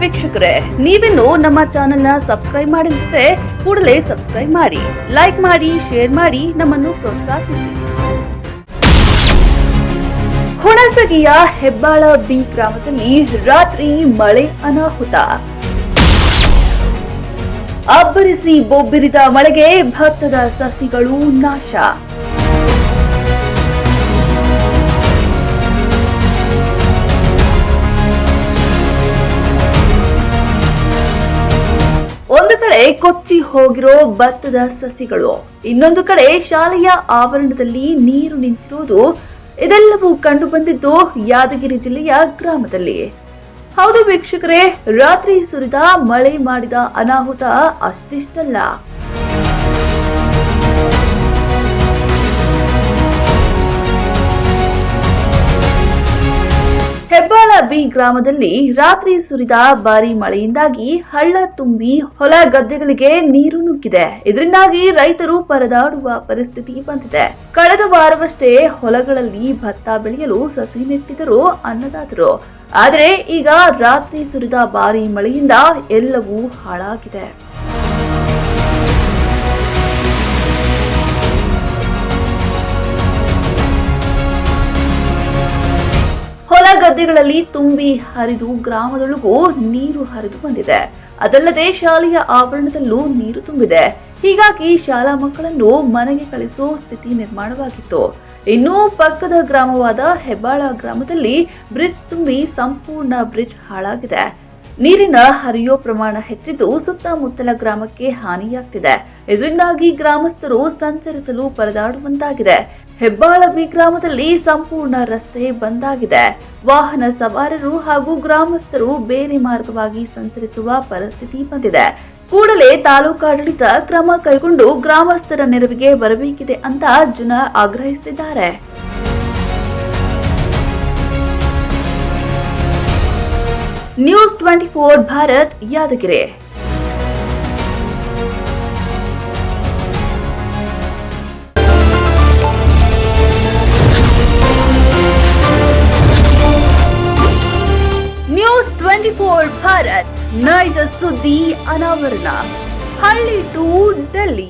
ವೀಕ್ಷಕರೇ, ನೀವಿನ್ನು ನಮ್ಮ ಚಾನೆಲ್ ನ ಸಬ್ಸ್ಕ್ರೈಬ್ ಮಾಡಿದ್ರೆ ಕೂಡಲೇ ಸಬ್ಸ್ಕ್ರೈಬ್ ಮಾಡಿ, ಲೈಕ್ ಮಾಡಿ, ಶೇರ್ ಮಾಡಿ, ನಮ್ಮನ್ನು ಪ್ರೋತ್ಸಾಹಿಸಿ. ಹುಣಸಗಿಯ ಹೆಬ್ಬಾಳ ಬಿ ಗ್ರಾಮದಲ್ಲಿ ರಾತ್ರಿ ಮಳೆ ಅನಾಹುತ. ಅಬ್ಬರಿಸಿ ಬೊಬ್ಬಿರಿದ ಮಳೆಗೆ ಭತ್ತದ ಸಸಿಗಳು ನಾಶ. ಒಂದು ಕಡೆ ಕೊಚ್ಚಿ ಹೋಗಿರೋ ಭತ್ತದ ಸಸಿಗಳು, ಇನ್ನೊಂದು ಕಡೆ ಶಾಲೆಯ ಆವರಣದಲ್ಲಿ ನೀರು ನಿಂತಿರುವುದು, ಇದೆಲ್ಲವೂ ಕಂಡು ಬಂದಿದ್ದು ಯಾದಗಿರಿ ಜಿಲ್ಲೆಯ ಗ್ರಾಮದಲ್ಲಿ. ಹೌದು ವೀಕ್ಷಕರೇ, ರಾತ್ರಿ ಸುರಿದ ಮಳೆ ಮಾಡಿದ ಅನಾಹುತ ಅಷ್ಟಿಷ್ಟಲ್ಲ. ಹೆಬ್ಬಾಳ ಬಿ ಗ್ರಾಮದಲ್ಲಿ ರಾತ್ರಿ ಸುರಿದ ಭಾರಿ ಮಳೆಯಿಂದಾಗಿ ಹಳ್ಳ ತುಂಬಿ ಹೊಲ ಗದ್ದೆಗಳಿಗೆ ನೀರು ನುಗ್ಗಿದೆ. ಇದರಿಂದಾಗಿ ರೈತರು ಪರದಾಡುವ ಪರಿಸ್ಥಿತಿ ಬಂದಿದೆ. ಕಳೆದ ವಾರವಷ್ಟೇ ಹೊಲಗಳಲ್ಲಿ ಭತ್ತ ಬೆಳೆಯಲು ಸಸಿ ನೆಟ್ಟಿದರು ಅನ್ನದಾತರು. ಆದರೆ ಈಗ ರಾತ್ರಿ ಸುರಿದ ಭಾರಿ ಮಳೆಯಿಂದ ಎಲ್ಲವೂ ಹಾಳಾಗಿದೆ. ಹೊಲ ಗದ್ದೆಗಳಲ್ಲಿ ತುಂಬಿ ಹರಿದು ಗ್ರಾಮದೊಳಗೂ ನೀರು ಹರಿದು ಬಂದಿದೆ. ಅದಲ್ಲದೆ ಶಾಲೆಯ ಆವರಣದಲ್ಲೂ ನೀರು ತುಂಬಿದೆ. ಹೀಗಾಗಿ ಶಾಲಾ ಮಕ್ಕಳನ್ನು ಮನೆಗೆ ಕಳಿಸೋ ಸ್ಥಿತಿ ನಿರ್ಮಾಣವಾಗಿತ್ತು. ಇನ್ನು ಪಕ್ಕದ ಗ್ರಾಮವಾದ ಹೆಬ್ಬಾಳ ಗ್ರಾಮದಲ್ಲಿ ಬ್ರಿಡ್ಜ್ ತುಂಬಿ ಸಂಪೂರ್ಣ ಬ್ರಿಡ್ಜ್ ಹಾಳಾಗಿದೆ. ನೀರಿನ ಹರಿಯೋ ಪ್ರಮಾಣ ಹೆಚ್ಚಿದ್ದು ಸುತ್ತಮುತ್ತಲ ಗ್ರಾಮಕ್ಕೆ ಹಾನಿಯಾಗ್ತಿದೆ. ಇದರಿಂದಾಗಿ ಗ್ರಾಮಸ್ಥರು ಸಂಚರಿಸಲು ಪರದಾಡುವಂತಾಗಿದೆ. ಹೆಬ್ಬಾಳ ಬಿ ಗ್ರಾಮದಲ್ಲಿ ಸಂಪೂರ್ಣ ರಸ್ತೆ ಬಂದ್ ಆಗಿದೆ. ವಾಹನ ಸವಾರರು ಹಾಗೂ ಗ್ರಾಮಸ್ಥರು ಬೇರೆ ಮಾರ್ಗವಾಗಿ ಸಂಚರಿಸುವ ಪರಿಸ್ಥಿತಿ ಬಂದಿದೆ. ಕೂಡಲೇ ತಾಲೂಕಾಡಳಿತ ಕ್ರಮ ಕೈಗೊಂಡು ಗ್ರಾಮಸ್ಥರ ನೆರವಿಗೆ ಬರಬೇಕಿದೆ ಅಂತ ಜನ ಆಗ್ರಹಿಸುತ್ತಿದ್ದಾರೆ. ನ್ಯೂಸ್ 24 ಭಾರತ್ ಯಾದಗಿರಿ. ನ್ಯೂಸ್ 24 ಭಾರತ್, ನೈಜ ಸುದ್ದಿ ಅನಾವರಣ. ಹಳ್ಳಿ ಟು ಡೆಲ್ಲಿ.